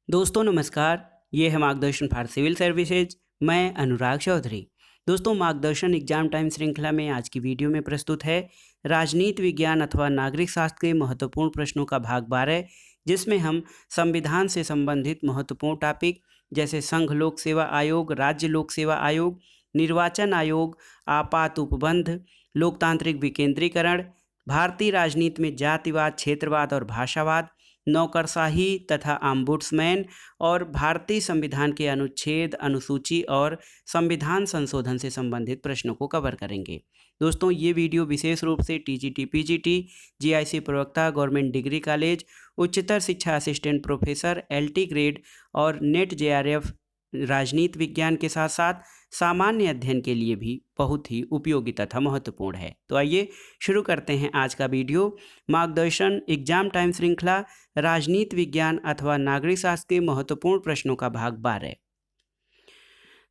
दोस्तों नमस्कार। ये है मार्गदर्शन फॉर सिविल सर्विसेज। मैं अनुराग चौधरी। दोस्तों, मार्गदर्शन एग्जाम टाइम श्रृंखला में आज की वीडियो में प्रस्तुत है राजनीति विज्ञान अथवा नागरिक शास्त्र के महत्वपूर्ण प्रश्नों का भाग 12, जिसमें हम संविधान से संबंधित महत्वपूर्ण टॉपिक जैसे संघ लोक सेवा आयोग, राज्य लोक सेवा आयोग, निर्वाचन आयोग, आपात उपबंध, लोकतांत्रिक विकेंद्रीकरण, भारतीय राजनीति में जातिवाद, क्षेत्रवाद और भाषावाद, नौकरशाही तथा आम्बुड्समैन और भारतीय संविधान के अनुच्छेद, अनुसूची और संविधान संशोधन से संबंधित प्रश्नों को कवर करेंगे। दोस्तों, ये वीडियो विशेष रूप से टीजीटी, पीजीटी, जीआईसी प्रवक्ता, गवर्नमेंट डिग्री कॉलेज, उच्चतर शिक्षा असिस्टेंट प्रोफेसर, एलटी ग्रेड और नेट जेआरएफ राजनीति विज्ञान के साथ साथ सामान्य अध्ययन के लिए भी बहुत ही उपयोगी तथा महत्वपूर्ण है। तो आइए शुरू करते हैं आज का वीडियो। मार्गदर्शन एग्जाम टाइम श्रृंखला राजनीति विज्ञान अथवा नागरिक शास्त्र के महत्वपूर्ण प्रश्नों का भाग 12।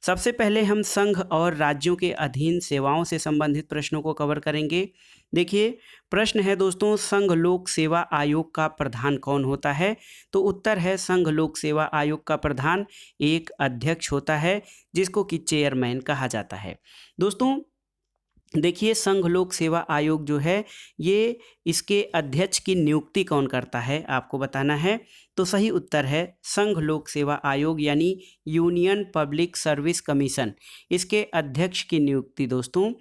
सबसे पहले हम संघ और राज्यों के अधीन सेवाओं से संबंधित प्रश्नों को कवर करेंगे। देखिए, प्रश्न है दोस्तों, संघ लोक सेवा आयोग का प्रधान कौन होता है? तो उत्तर है संघ लोक सेवा आयोग का प्रधान एक अध्यक्ष होता है, जिसको कि चेयरमैन कहा जाता है। दोस्तों देखिए, संघ लोक सेवा आयोग जो है ये इसके अध्यक्ष की नियुक्ति कौन करता है, आपको बताना है। तो सही उत्तर है संघ लोक सेवा आयोग यानी यूनियन पब्लिक सर्विस कमीशन। इसके अध्यक्ष की नियुक्ति दोस्तों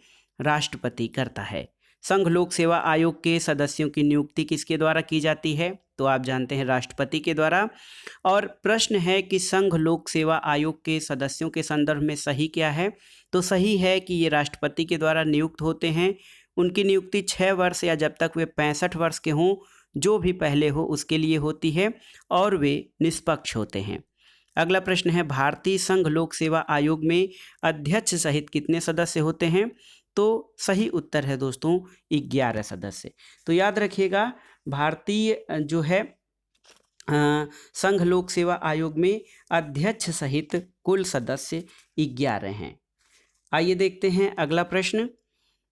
राष्ट्रपति करता है। संघ लोक सेवा आयोग के सदस्यों की नियुक्ति किसके द्वारा की जाती है? तो आप जानते हैं राष्ट्रपति के द्वारा। और प्रश्न है कि संघ लोक सेवा आयोग के सदस्यों के संदर्भ में सही क्या है? तो सही है कि ये राष्ट्रपति के द्वारा नियुक्त होते हैं। उनकी नियुक्ति 6 वर्ष या जब तक वे 65 वर्ष के हों, जो भी पहले हो उसके लिए होती है, और वे निष्पक्ष होते हैं। अगला प्रश्न है, भारतीय संघ लोक सेवा आयोग में अध्यक्ष सहित कितने सदस्य होते हैं? तो सही उत्तर है दोस्तों 11 सदस्य। तो याद रखिएगा, भारतीय जो है संघ लोक सेवा आयोग में अध्यक्ष सहित कुल सदस्य 11 हैं। आइए देखते हैं अगला प्रश्न।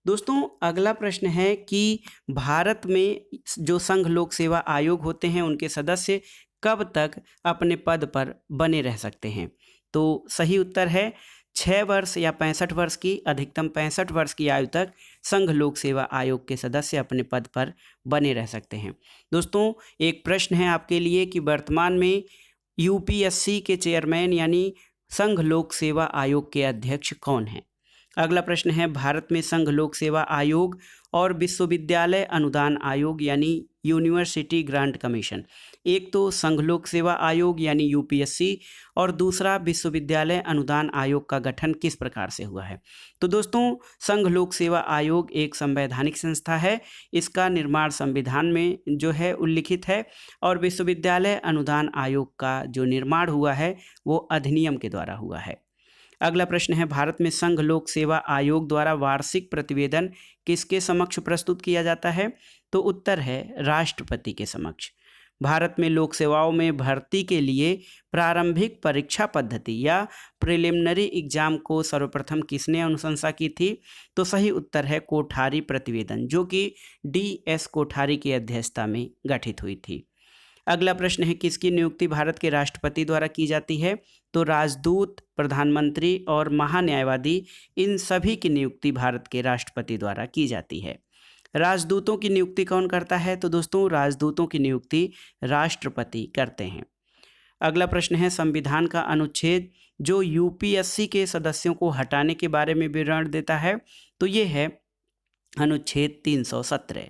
दोस्तों अगला प्रश्न है कि भारत में जो संघ लोक सेवा आयोग होते हैं उनके सदस्य कब तक अपने पद पर बने रह सकते हैं? तो सही उत्तर है 6 वर्ष या 65 वर्ष की, अधिकतम 65 वर्ष की आयु तक संघ लोक सेवा आयोग के सदस्य अपने पद पर बने रह सकते हैं। दोस्तों एक प्रश्न है आपके लिए कि वर्तमान में यूपीएससी के चेयरमैन यानी संघ लोक सेवा आयोग के अध्यक्ष कौन हैं? अगला प्रश्न है, भारत में संघ लोक सेवा आयोग और विश्वविद्यालय अनुदान आयोग यानी यूनिवर्सिटी ग्रांट कमीशन, एक तो संघ लोक सेवा आयोग यानी यूपीएससी और दूसरा विश्वविद्यालय अनुदान आयोग का गठन किस प्रकार से हुआ है? तो दोस्तों संघ लोक सेवा आयोग एक संवैधानिक संस्था है। इसका निर्माण संविधान में जो है उल्लिखित है, और विश्वविद्यालय अनुदान आयोग का जो निर्माण हुआ है वो अधिनियम के द्वारा हुआ है। अगला प्रश्न है, भारत में संघ लोक सेवा आयोग द्वारा वार्षिक प्रतिवेदन किसके समक्ष प्रस्तुत किया जाता है? तो उत्तर है राष्ट्रपति के समक्ष। भारत में लोक सेवाओं में भर्ती के लिए प्रारंभिक परीक्षा पद्धति या प्रिलिमिनरी एग्जाम को सर्वप्रथम किसने अनुशंसा की थी? तो सही उत्तर है कोठारी प्रतिवेदन, जो कि DS कोठारी की अध्यक्षता में गठित हुई थी। अगला प्रश्न है, किसकी नियुक्ति भारत के राष्ट्रपति द्वारा की जाती है? तो राजदूत, प्रधानमंत्री और महान्यायवादी, इन सभी की नियुक्ति भारत के राष्ट्रपति द्वारा की जाती है। राजदूतों की नियुक्ति कौन करता है? तो दोस्तों राजदूतों की नियुक्ति राष्ट्रपति करते हैं। अगला प्रश्न है, संविधान का अनुच्छेद जो यूपीएससी के सदस्यों को हटाने के बारे में विवरण देता है, तो ये है अनुच्छेद 317।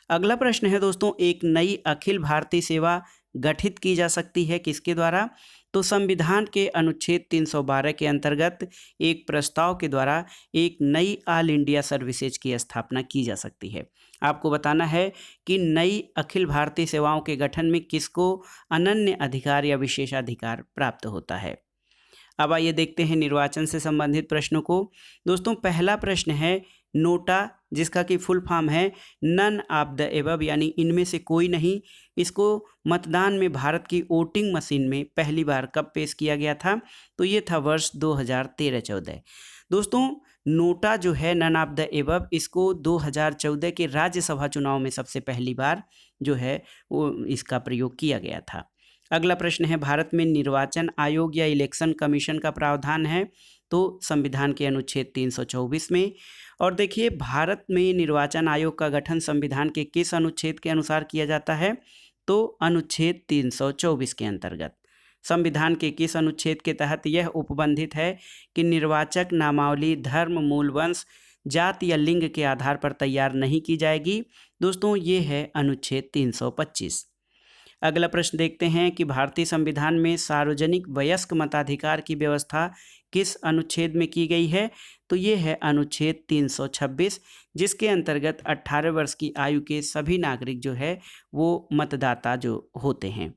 अगला प्रश्न है दोस्तों, एक नई अखिल भारतीय सेवा गठित की जा सकती है किसके द्वारा? तो संविधान के अनुच्छेद 312 के अंतर्गत एक प्रस्ताव के द्वारा एक नई ऑल इंडिया सर्विसेज की स्थापना की जा सकती है। आपको बताना है कि नई अखिल भारतीय सेवाओं के गठन में किसको अनन्य अधिकार या विशेषाधिकार प्राप्त होता है। अब आइए देखते हैं निर्वाचन से संबंधित प्रश्नों को। दोस्तों पहला प्रश्न है, नोटा, जिसका कि फुल फॉर्म है नन ऑफ द एबव यानी इनमें से कोई नहीं, इसको मतदान में भारत की वोटिंग मशीन में पहली बार कब पेश किया गया था? तो ये था वर्ष 2013-14। दोस्तों नोटा जो है नन ऑफ द एबव, इसको 2014 के राज्यसभा चुनाव में सबसे पहली बार जो है वो इसका प्रयोग किया गया था। अगला प्रश्न है, भारत में निर्वाचन आयोग या इलेक्शन कमीशन का प्रावधान है? तो संविधान के अनुच्छेद 324 में। और देखिए, भारत में निर्वाचन आयोग का गठन संविधान के किस अनुच्छेद के अनुसार किया जाता है? तो अनुच्छेद 324 के अंतर्गत। संविधान के किस अनुच्छेद के तहत यह उपबंधित है कि निर्वाचक नामावली धर्म, मूल वंश, जाति या लिंग के आधार पर तैयार नहीं की जाएगी? दोस्तों, ये है अनुच्छेद 325। अगला प्रश्न देखते हैं कि भारतीय संविधान में सार्वजनिक वयस्क मताधिकार की व्यवस्था किस अनुच्छेद में की गई है? तो ये है अनुच्छेद 326, जिसके अंतर्गत 18 वर्ष की आयु के सभी नागरिक जो है वो मतदाता जो होते हैं।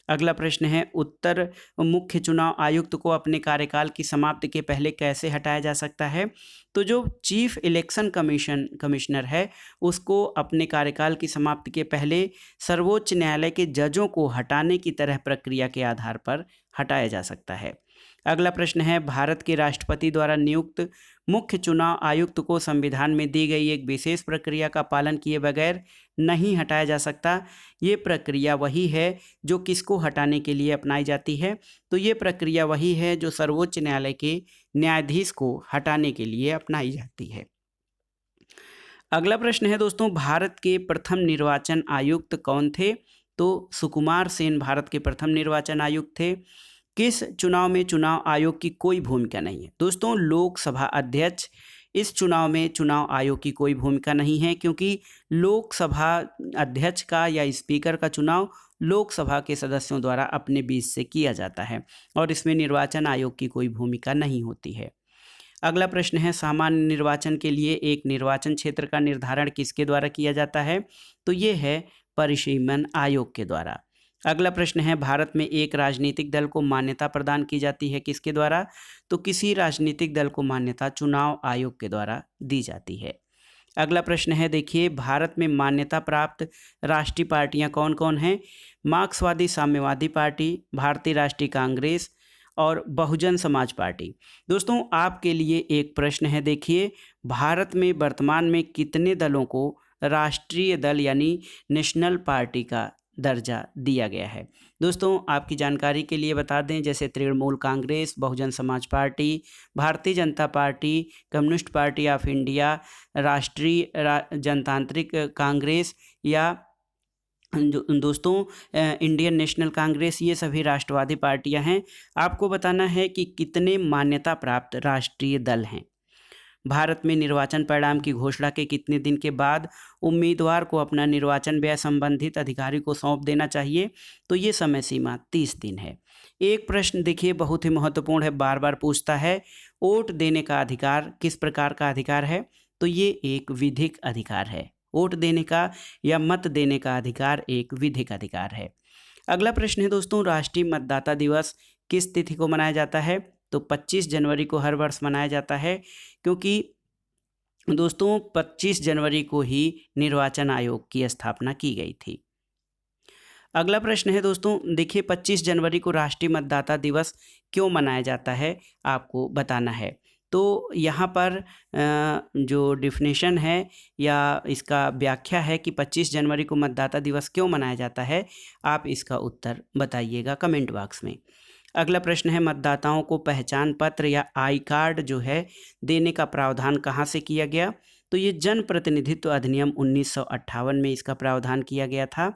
अगला प्रश्न है, उत्तर मुख्य चुनाव आयुक्त को अपने कार्यकाल की समाप्ति के पहले कैसे हटाया जा सकता है? तो जो चीफ इलेक्शन कमिश्नर है, उसको अपने कार्यकाल की समाप्ति के पहले सर्वोच्च न्यायालय के जजों को हटाने की तरह प्रक्रिया के आधार पर हटाया जा सकता है। अगला प्रश्न है, भारत के राष्ट्रपति द्वारा नियुक्त मुख्य चुनाव आयुक्त को संविधान में दी गई एक विशेष प्रक्रिया का पालन किए बगैर नहीं हटाया जा सकता। ये प्रक्रिया वही है जो किसको हटाने के लिए अपनाई जाती है? तो ये प्रक्रिया वही है जो सर्वोच्च न्यायालय के न्यायाधीश को हटाने के लिए अपनाई जाती है। अगला प्रश्न है दोस्तों, भारत के प्रथम निर्वाचन आयुक्त कौन थे? तो सुकुमार सेन भारत के प्रथम निर्वाचन आयुक्त थे। किस चुनाव में चुनाव आयोग की कोई भूमिका नहीं है? दोस्तों, लोकसभा अध्यक्ष, इस चुनाव में चुनाव आयोग की कोई भूमिका नहीं है, क्योंकि लोकसभा अध्यक्ष का या स्पीकर का चुनाव लोकसभा के सदस्यों द्वारा अपने बीच से किया जाता है और इसमें निर्वाचन आयोग की कोई भूमिका नहीं होती है। अगला प्रश्न है, सामान्य निर्वाचन के लिए एक निर्वाचन क्षेत्र का निर्धारण किसके द्वारा किया जाता है? तो ये है परिसीमन आयोग के द्वारा। अगला प्रश्न है, भारत में एक राजनीतिक दल को मान्यता प्रदान की जाती है किसके द्वारा? तो किसी राजनीतिक दल को मान्यता चुनाव आयोग के द्वारा दी जाती है। अगला प्रश्न है, देखिए, भारत में मान्यता प्राप्त राष्ट्रीय पार्टियां कौन कौन हैं? मार्क्सवादी साम्यवादी पार्टी, भारतीय राष्ट्रीय कांग्रेस और बहुजन समाज पार्टी। दोस्तों, आपके लिए एक प्रश्न है, देखिए, भारत में वर्तमान में कितने दलों को राष्ट्रीय दल यानी नेशनल पार्टी का दर्जा दिया गया है? दोस्तों, आपकी जानकारी के लिए बता दें, जैसे Trinamool Congress, Bahujan Samaj party, Bharatiya Janata party, communist party of India, राष्ट्रीय जनतांत्रिक कांग्रेस या दोस्तों इंडियन नेशनल कांग्रेस, ये सभी राष्ट्रवादी पार्टियां हैं। आपको बताना है कि कितने मान्यता प्राप्त राष्ट्रीय दल हैं। भारत में निर्वाचन परिणाम की घोषणा के कितने दिन के बाद उम्मीदवार को अपना निर्वाचन व्यय संबंधित अधिकारी को सौंप देना चाहिए? तो ये समय सीमा 30 दिन है। एक प्रश्न देखिए बहुत ही महत्वपूर्ण है, बार बार पूछता है, वोट देने का अधिकार किस प्रकार का अधिकार है? तो ये एक विधिक अधिकार है। वोट देने का या मत देने का अधिकार एक विधिक अधिकार है। अगला प्रश्न है दोस्तों, राष्ट्रीय मतदाता दिवस किस तिथि को मनाया जाता है? तो 25 जनवरी को हर वर्ष मनाया जाता है, क्योंकि दोस्तों 25 जनवरी को ही निर्वाचन आयोग की स्थापना की गई थी। अगला प्रश्न है दोस्तों, देखिए, 25 जनवरी को राष्ट्रीय मतदाता दिवस क्यों मनाया जाता है, आपको बताना है। तो यहाँ पर जो डिफिनेशन है या इसका व्याख्या है कि 25 जनवरी को मतदाता दिवस क्यों मनाया जाता है, आप इसका उत्तर बताइएगा कमेंट बॉक्स में। अगला प्रश्न है, मतदाताओं को पहचान पत्र या आई कार्ड जो है देने का प्रावधान कहाँ से किया गया? तो ये जन प्रतिनिधित्व अधिनियम 1958 में इसका प्रावधान किया गया था।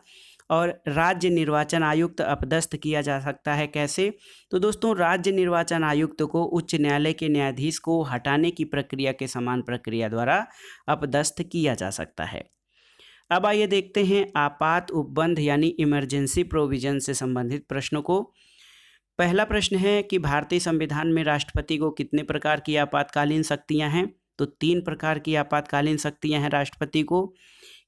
और राज्य निर्वाचन आयुक्त अपदस्थ किया जा सकता है कैसे? तो दोस्तों, राज्य निर्वाचन आयुक्त को उच्च न्यायालय के न्यायाधीश को हटाने की प्रक्रिया के समान प्रक्रिया द्वारा अपदस्थ किया जा सकता है। अब आइए देखते हैं आपात उपबंध यानी इमरजेंसी प्रोविजन से संबंधित प्रश्नों को। पहला प्रश्न है कि भारतीय संविधान में राष्ट्रपति को कितने प्रकार की आपातकालीन शक्तियां हैं? तो 3 प्रकार की आपातकालीन शक्तियां हैं राष्ट्रपति को।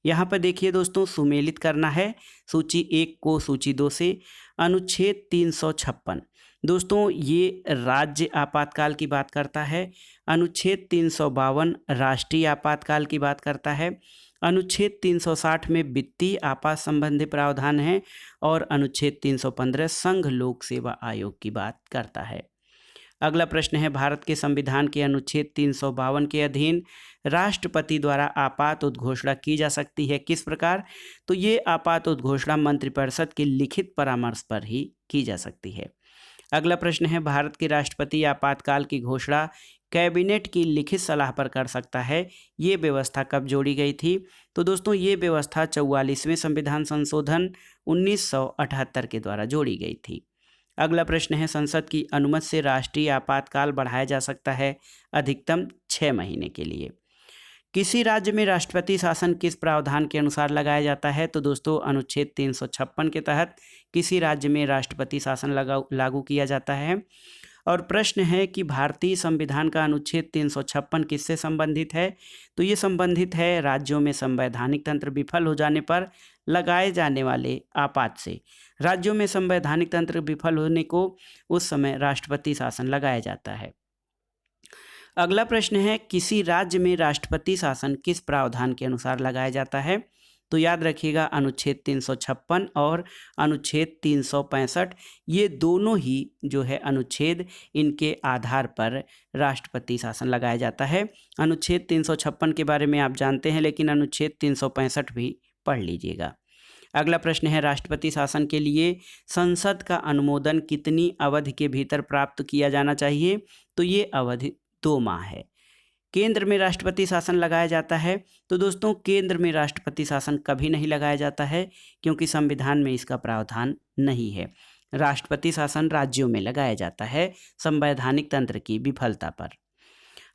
यहाँ पर देखिए दोस्तों, सुमेलित करना है सूची 1 को सूची 2 से। अनुच्छेद 356 दोस्तों ये राज्य आपातकाल की बात करता है। अनुच्छेद 352 राष्ट्रीय आपातकाल की बात करता है। अनुच्छेद 360 में वित्तीय आपात संबंधी प्रावधान है और अनुच्छेद 315 संघ लोक सेवा आयोग की बात करता है। अगला प्रश्न है, भारत के संविधान के अनुच्छेद 352 के अधीन राष्ट्रपति द्वारा आपात उद्घोषणा की जा सकती है किस प्रकार? तो ये आपात उद्घोषणा मंत्रिपरिषद के लिखित परामर्श पर ही की जा सकती है। अगला प्रश्न है, भारत के राष्ट्रपति आपातकाल की घोषणा कैबिनेट की लिखित सलाह पर कर सकता है, ये व्यवस्था कब जोड़ी गई थी? तो दोस्तों ये व्यवस्था 44वें संविधान संशोधन 1978 के द्वारा जोड़ी गई थी। अगला प्रश्न है, संसद की अनुमति से राष्ट्रीय आपातकाल बढ़ाया जा सकता है अधिकतम 6 महीने के लिए। किसी राज्य में राष्ट्रपति शासन किस प्रावधान के अनुसार लगाया जाता है? तो दोस्तों अनुच्छेद 356 के तहत किसी राज्य में राष्ट्रपति शासन लागू किया जाता है। और प्रश्न है कि भारतीय संविधान का अनुच्छेद 356 किससे संबंधित है? तो ये संबंधित है राज्यों में संवैधानिक तंत्र विफल हो जाने पर लगाए जाने वाले आपात से। राज्यों में संवैधानिक तंत्र विफल होने को उस समय राष्ट्रपति शासन लगाया जाता है। अगला प्रश्न है, किसी राज्य में राष्ट्रपति शासन किस प्रावधान के अनुसार लगाया जाता है? तो याद रखिएगा अनुच्छेद 356 और अनुच्छेद 365 ये दोनों ही जो है अनुच्छेद, इनके आधार पर राष्ट्रपति शासन लगाया जाता है। अनुच्छेद 356 के बारे में आप जानते हैं, लेकिन अनुच्छेद 365 भी पढ़ लीजिएगा। अगला प्रश्न है, राष्ट्रपति शासन के लिए संसद का अनुमोदन कितनी अवधि के भीतर प्राप्त किया जाना चाहिए? तो ये अवधि 2 माह है। केंद्र में राष्ट्रपति शासन लगाया जाता है? तो दोस्तों केंद्र में राष्ट्रपति शासन कभी नहीं लगाया जाता है, क्योंकि संविधान में इसका प्रावधान नहीं है। राष्ट्रपति शासन राज्यों में लगाया जाता है संवैधानिक तंत्र की विफलता पर।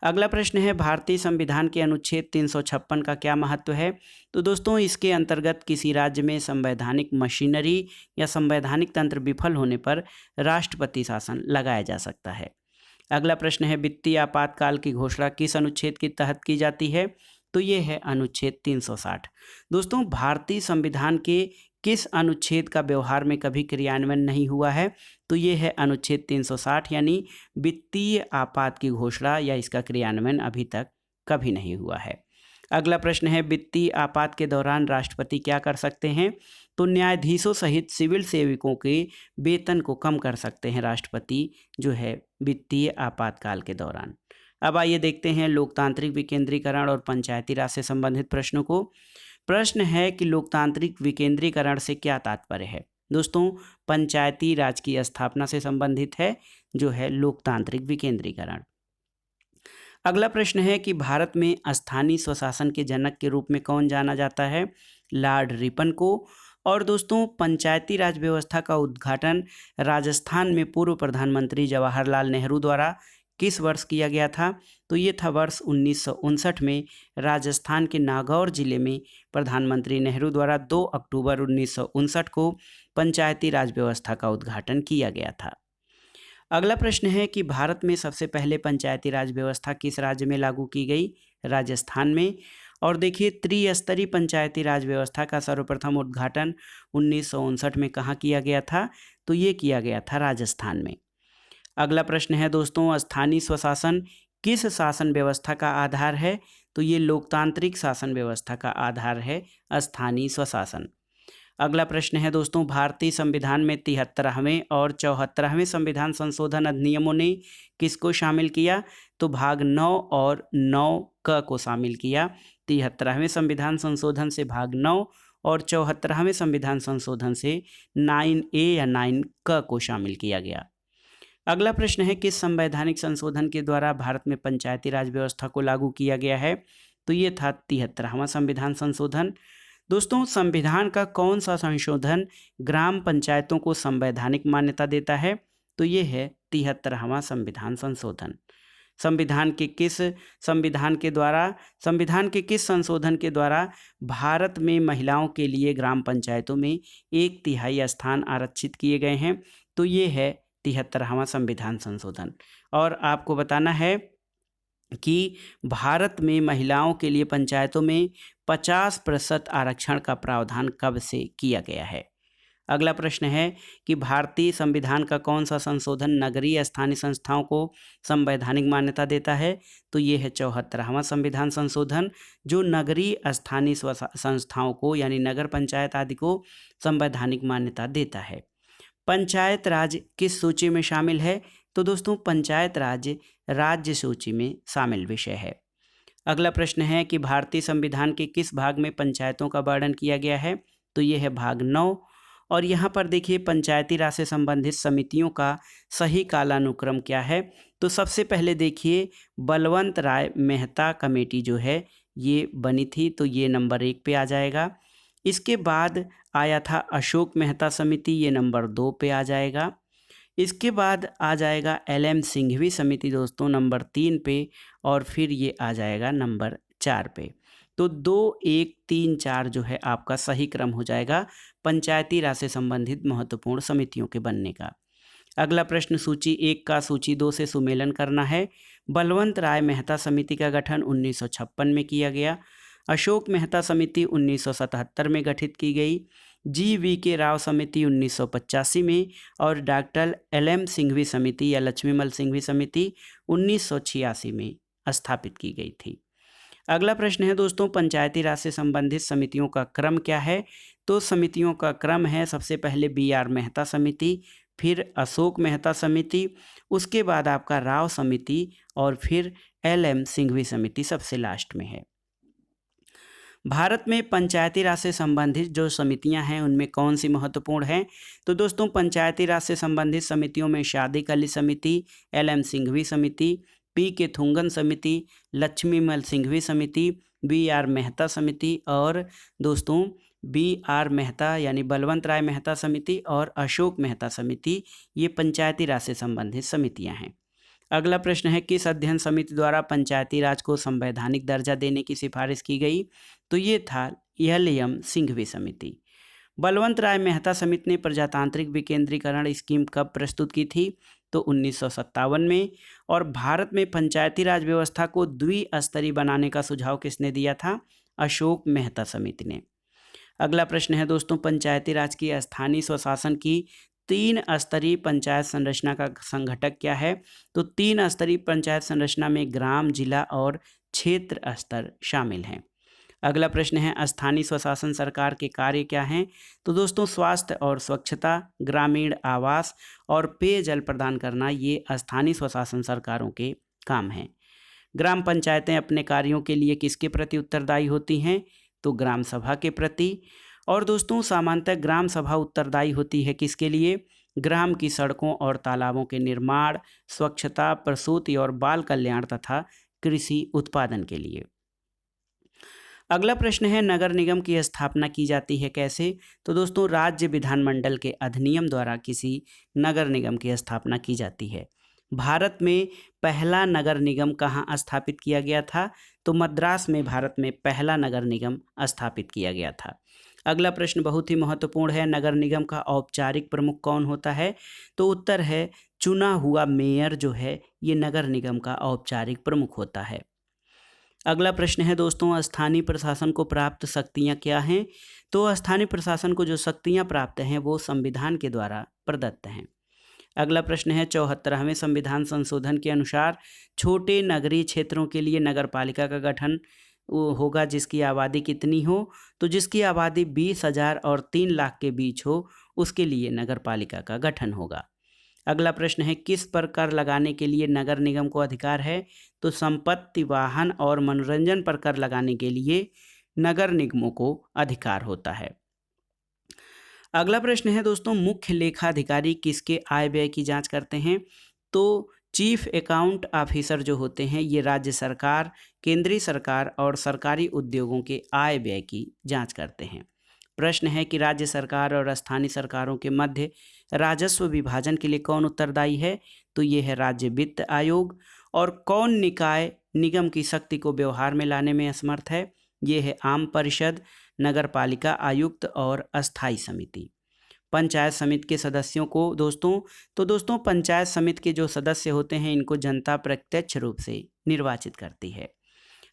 अगला प्रश्न है, भारतीय संविधान के अनुच्छेद 356 का क्या महत्व है? तो दोस्तों इसके अंतर्गत किसी राज्य में संवैधानिक मशीनरी या संवैधानिक तंत्र विफल होने पर राष्ट्रपति शासन लगाया जा सकता है। अगला प्रश्न है, वित्तीय आपातकाल की घोषणा किस अनुच्छेद के तहत की जाती है? तो ये है अनुच्छेद 360। दोस्तों भारतीय संविधान के किस अनुच्छेद का व्यवहार में कभी क्रियान्वयन नहीं हुआ है? तो ये है अनुच्छेद 360, यानी वित्तीय आपात की घोषणा या इसका क्रियान्वयन अभी तक कभी नहीं हुआ है। अगला प्रश्न है, वित्तीय आपात के दौरान राष्ट्रपति क्या कर सकते हैं? तो न्यायाधीशों सहित सिविल सेवकों के वेतन को कम कर सकते हैं राष्ट्रपति जो है वित्तीय आपातकाल के दौरान। अब आइए देखते हैं लोकतांत्रिक विकेंद्रीकरण और पंचायती राज से संबंधित प्रश्नों को। प्रश्न है कि लोकतांत्रिक विकेंद्रीकरण से क्या तात्पर्य है? दोस्तों पंचायती राज की स्थापना से संबंधित है जो है लोकतांत्रिक विकेंद्रीकरण। अगला प्रश्न है कि भारत में स्थानीय स्वशासन के जनक के रूप में कौन जाना जाता है? लॉर्ड रिपन को। और दोस्तों पंचायती राज व्यवस्था का उद्घाटन राजस्थान में पूर्व प्रधानमंत्री जवाहरलाल नेहरू द्वारा किस वर्ष किया गया था? तो ये था वर्ष 1959 में राजस्थान के नागौर जिले में प्रधानमंत्री नेहरू द्वारा 2 अक्टूबर 1959 को पंचायती राज व्यवस्था का उद्घाटन किया गया था। अगला प्रश्न है कि भारत में सबसे पहले पंचायती राज व्यवस्था किस राज्य में लागू की गई? राजस्थान में। और देखिए त्रिस्तरीय पंचायती राज व्यवस्था का सर्वप्रथम उद्घाटन 1959 में कहाँ किया गया था? तो ये किया गया था राजस्थान में। अगला प्रश्न है दोस्तों, स्थानीय स्वशासन किस शासन व्यवस्था का आधार है? तो ये लोकतांत्रिक शासन व्यवस्था का आधार है स्थानीय स्वशासन। अगला प्रश्न है दोस्तों, भारतीय संविधान में 73वें और 74वें संविधान संशोधन अधिनियमों ने किसको शामिल किया? तो भाग 9 और 9 को शामिल किया। 73वें संविधान संशोधन से भाग 9 और 74वें संविधान संशोधन से 9A या 9 को शामिल किया गया। अगला प्रश्न है, किस संवैधानिक संशोधन के द्वारा भारत में पंचायती राज व्यवस्था को लागू किया गया है? तो ये था 73वां संविधान संशोधन। दोस्तों संविधान का कौन सा संशोधन ग्राम पंचायतों को संवैधानिक मान्यता देता है? तो ये है 73वां संविधान संशोधन। संविधान के किस संशोधन के द्वारा भारत में महिलाओं के लिए ग्राम पंचायतों में 1/3 स्थान आरक्षित किए गए हैं? तो ये है 73वां संविधान संशोधन। और आपको बताना है कि भारत में महिलाओं के लिए पंचायतों में 50% आरक्षण का प्रावधान कब से किया गया है? अगला प्रश्न है कि भारतीय संविधान का कौन सा संशोधन नगरीय स्थानीय संस्थाओं को संवैधानिक मान्यता देता है? तो ये है 74वां संविधान संशोधन, जो नगरीय स्थानीय संस्थाओं को यानी नगर पंचायत आदि को संवैधानिक मान्यता देता है। पंचायत राज किस सूची में शामिल है? तो दोस्तों पंचायत राज राज्य सूची में शामिल विषय है। अगला प्रश्न है कि भारतीय संविधान के किस भाग में पंचायतों का वर्णन किया गया है, तो ये है भाग 9। और यहाँ पर देखिए पंचायती राज से संबंधित समितियों का सही कालानुक्रम क्या है। तो सबसे पहले देखिए बलवंत राय मेहता कमेटी जो है ये बनी थी, तो ये नंबर 1 पे आ जाएगा। इसके बाद आया था अशोक मेहता समिति, ये नंबर 2 पे आ जाएगा। इसके बाद आ जाएगा LM सिंघवी समिति दोस्तों नंबर 3 पे, और फिर ये आ जाएगा नंबर 4 पे। तो 2, 1, 3, 4 जो है आपका सही क्रम हो जाएगा पंचायती राज से संबंधित महत्वपूर्ण समितियों के बनने का। अगला प्रश्न सूची 1 का सूची 2 से सुमेलन करना है। बलवंत राय मेहता समिति का गठन 1956 में किया गया। अशोक मेहता समिति 1977 में गठित की गई। GVK राव समिति 1985 में, और डॉक्टर LM सिंघवी समिति या लक्ष्मीमल सिंघवी समिति 1986 में स्थापित की गई थी। अगला प्रश्न है दोस्तों पंचायती राज से संबंधित समितियों का क्रम क्या है। तो समितियों का क्रम है सबसे पहले BR मेहता समिति, फिर अशोक मेहता समिति, उसके बाद आपका राव समिति, और फिर LM सिंघवी समिति सबसे लास्ट में है। भारत में पंचायती राज से संबंधित जो समितियां हैं उनमें कौन सी महत्वपूर्ण हैं। तो दोस्तों पंचायती राज से संबंधित समितियों में शादिक अली समिति, LM सिंघवी समिति, PK थुंगन समिति, लक्ष्मीमल सिंघवी समिति, BR मेहता समिति, और दोस्तों BR मेहता यानी बलवंत राय मेहता समिति और अशोक मेहता समिति, ये पंचायती राज से संबंधित समितियां हैं। अगला प्रश्न है किस अध्ययन समिति द्वारा पंचायती राज को संवैधानिक दर्जा देने की सिफारिश की गई। तो ये था LM सिंघवी समिति। बलवंत राय मेहता समिति ने प्रजातांत्रिक विकेंद्रीकरण स्कीम कब प्रस्तुत की थी। तो 1957 में। और भारत में पंचायती राज व्यवस्था को द्विस्तरीय बनाने का सुझाव किसने दिया था। अशोक मेहता समिति ने। अगला प्रश्न है दोस्तों पंचायती राज की स्थानीय स्वशासन की 3 स्तरीय पंचायत संरचना का संघटक क्या है। तो 3 स्तरीय पंचायत संरचना में ग्राम, जिला और क्षेत्र स्तर शामिल हैं। अगला प्रश्न है स्थानीय स्वशासन सरकार के कार्य क्या हैं। तो दोस्तों स्वास्थ्य और स्वच्छता, ग्रामीण आवास और पेयजल प्रदान करना ये स्थानीय स्वशासन सरकारों के काम हैं। ग्राम पंचायतें अपने कार्यों के लिए किसके प्रति उत्तरदायी होती हैं। तो ग्राम सभा के प्रति। और दोस्तों सामान्यतः ग्राम सभा उत्तरदायी होती है किसके लिए। ग्राम की सड़कों और तालाबों के निर्माण, स्वच्छता, प्रसूति और बाल कल्याण तथा कृषि उत्पादन के लिए। अगला प्रश्न है नगर निगम की स्थापना की जाती है कैसे। तो दोस्तों राज्य विधानमंडल के अधिनियम द्वारा किसी नगर निगम की स्थापना की जाती है। भारत में पहला नगर निगम कहाँ स्थापित किया गया था। तो मद्रास में भारत में पहला नगर निगम स्थापित किया गया था। अगला प्रश्न बहुत ही महत्वपूर्ण है, नगर निगम का औपचारिक प्रमुख कौन होता है। तो उत्तर है चुना हुआ मेयर जो है ये नगर निगम का औपचारिक प्रमुख होता है। अगला प्रश्न है दोस्तों स्थानीय प्रशासन को प्राप्त शक्तियां क्या हैं। तो स्थानीय प्रशासन को जो शक्तियां प्राप्त हैं वो संविधान के द्वारा प्रदत्त हैं। अगला प्रश्न है 74वें संविधान संशोधन के अनुसार छोटे नगरीय क्षेत्रों के लिए नगर पालिका का गठन होगा जिसकी आबादी कितनी हो। तो जिसकी आबादी 20,000 और 3 लाख के बीच हो उसके लिए नगर पालिका का गठन होगा। अगला प्रश्न है किस पर कर लगाने के लिए नगर निगम को अधिकार है। तो संपत्ति, वाहन और मनोरंजन पर कर लगाने के लिए नगर निगमों को अधिकार होता है। अगला प्रश्न है दोस्तों मुख्य लेखाधिकारी किसके आय व्यय की जांच करते हैं। तो चीफ अकाउंट ऑफिसर जो होते हैं ये राज्य सरकार, केंद्रीय सरकार और सरकारी उद्योगों के आय व्यय की जांच करते हैं। प्रश्न है कि राज्य सरकार और स्थानीय सरकारों के मध्य राजस्व विभाजन के लिए कौन उत्तरदायी है। तो ये है राज्य वित्त आयोग। और कौन निकाय निगम की शक्ति को व्यवहार में लाने में असमर्थ है। ये है आम परिषद, नगर पालिका आयुक्त और अस्थायी समिति। पंचायत समिति के सदस्यों को दोस्तों पंचायत समिति के जो सदस्य होते हैं इनको जनता प्रत्यक्ष रूप से निर्वाचित करती है।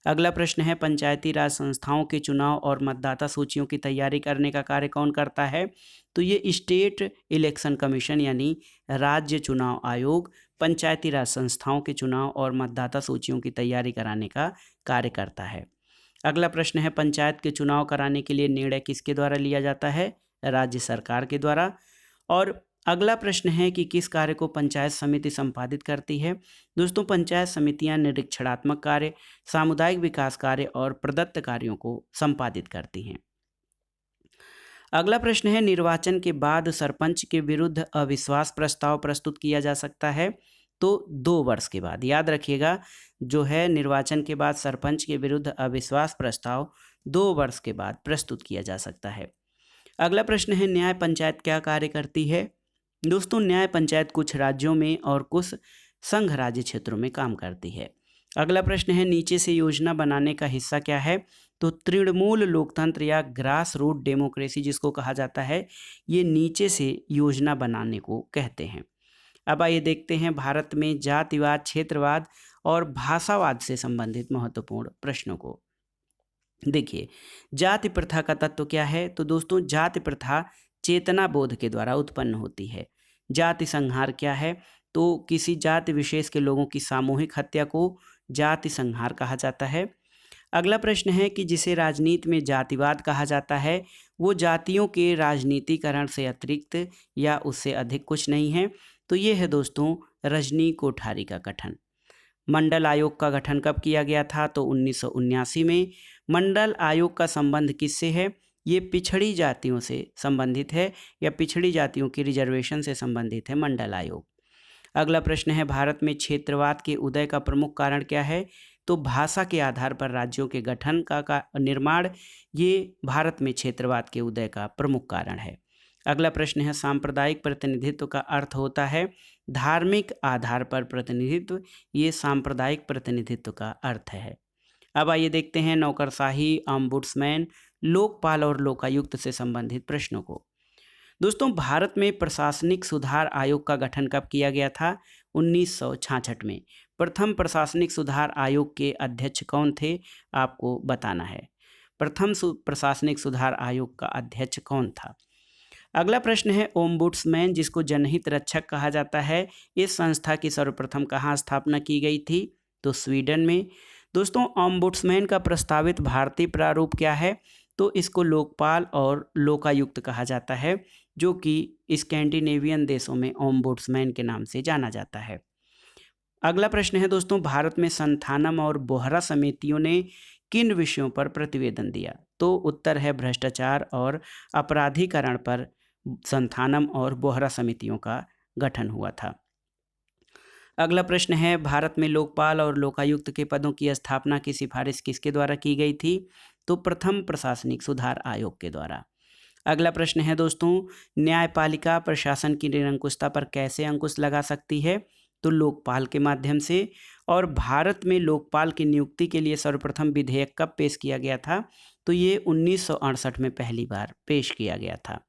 अगला प्रश्न है पंचायती राज संस्थाओं के चुनाव और मतदाता सूचियों की तैयारी करने का कार्य कौन करता है। तो ये स्टेट इलेक्शन कमीशन यानी राज्य चुनाव आयोग पंचायती राज संस्थाओं के चुनाव और मतदाता सूचियों की तैयारी कराने का कार्य करता है। अगला प्रश्न है पंचायत के चुनाव कराने के लिए निर्णय किसके द्वारा लिया जाता है। राज्य सरकार के द्वारा। और अगला प्रश्न है कि किस कार्य को पंचायत समिति संपादित करती है। दोस्तों, पंचायत समितियां निरीक्षणात्मक कार्य, सामुदायिक विकास कार्य और प्रदत्त कार्यों को संपादित करती हैं। अगला प्रश्न है, निर्वाचन के बाद सरपंच के विरुद्ध अविश्वास प्रस्ताव प्रस्तुत किया जा सकता है तो 2 वर्ष के बाद। याद रखिएगा, जो है निर्वाचन के बाद सरपंच के विरुद्ध अविश्वास प्रस्ताव 2 वर्ष के बाद प्रस्तुत किया जा सकता है। अगला प्रश्न है, न्याय पंचायत क्या कार्य करती है। दोस्तों, न्याय पंचायत कुछ राज्यों में और कुछ संघ राज्य क्षेत्रों में काम करती है। अगला प्रश्न है, नीचे से योजना बनाने का हिस्सा क्या है। तो तृणमूल लोकतंत्र या ग्रास रूट डेमोक्रेसी जिसको कहा जाता है, ये नीचे से योजना बनाने को कहते हैं। अब आइए देखते हैं भारत में जातिवाद, क्षेत्रवाद और भाषावाद से संबंधित महत्वपूर्ण प्रश्नों को। देखिए, जाति प्रथा का तत्व क्या है। तो दोस्तों, जाति प्रथा चेतना बोध के द्वारा उत्पन्न होती है। जाति संहार क्या है। तो किसी जाति विशेष के लोगों की सामूहिक हत्या को जाति संहार कहा जाता है। अगला प्रश्न है कि जिसे राजनीति में जातिवाद कहा जाता है वो जातियों के राजनीतिकरण से अतिरिक्त या उससे अधिक कुछ नहीं है। तो ये है दोस्तों रजनी कोठारी का गठन। मंडल आयोग का गठन कब किया गया था। तो 1979 में। मंडल आयोग का संबंध किससे है। ये पिछड़ी जातियों से संबंधित है या पिछड़ी जातियों की रिजर्वेशन से संबंधित है मंडल आयोग। अगला प्रश्न है, भारत में क्षेत्रवाद के उदय का प्रमुख कारण क्या है। तो भाषा के आधार पर राज्यों के गठन का निर्माण, ये भारत में क्षेत्रवाद के उदय का प्रमुख कारण है। अगला प्रश्न है, सांप्रदायिक प्रतिनिधित्व का अर्थ होता है धार्मिक आधार पर प्रतिनिधित्व, ये सांप्रदायिक प्रतिनिधित्व का अर्थ है। अब आइए देखते हैं नौकरशाही, ऑम्बुड्समैन, लोकपाल और लोकायुक्त से संबंधित प्रश्नों को। दोस्तों, भारत में प्रशासनिक सुधार आयोग का गठन कब किया गया था। 1966 में। प्रथम प्रशासनिक सुधार आयोग के अध्यक्ष कौन थे, आपको बताना है। प्रथम प्रशासनिक सुधार आयोग का अध्यक्ष कौन था। अगला प्रश्न है, ओम्बुड्समैन जिसको जनहित रक्षक कहा जाता है, इस संस्था की सर्वप्रथम कहाँ स्थापना की गई थी। तो स्वीडन में। दोस्तों, ओम्बुड्समैन का प्रस्तावित भारतीय प्रारूप क्या है। तो इसको लोकपाल और लोकायुक्त कहा जाता है, जो कि स्कैंडिनेवियन देशों में ओम्बुड्समैन के नाम से जाना जाता है। अगला प्रश्न है दोस्तों, भारत में संथानम और बोहरा समितियों ने किन विषयों पर प्रतिवेदन दिया। तो उत्तर है भ्रष्टाचार और अपराधीकरण पर संथानम और बोहरा समितियों का गठन हुआ था। अगला प्रश्न है, भारत में लोकपाल और लोकायुक्त के पदों की स्थापना की सिफारिश किसके द्वारा की गई थी। तो प्रथम प्रशासनिक सुधार आयोग के द्वारा। अगला प्रश्न है दोस्तों, न्यायपालिका प्रशासन की निरंकुशता पर कैसे अंकुश लगा सकती है। तो लोकपाल के माध्यम से। और भारत में लोकपाल की नियुक्ति के लिए सर्वप्रथम विधेयक कब पेश किया गया था। तो ये 1968 में पहली बार पेश किया गया था।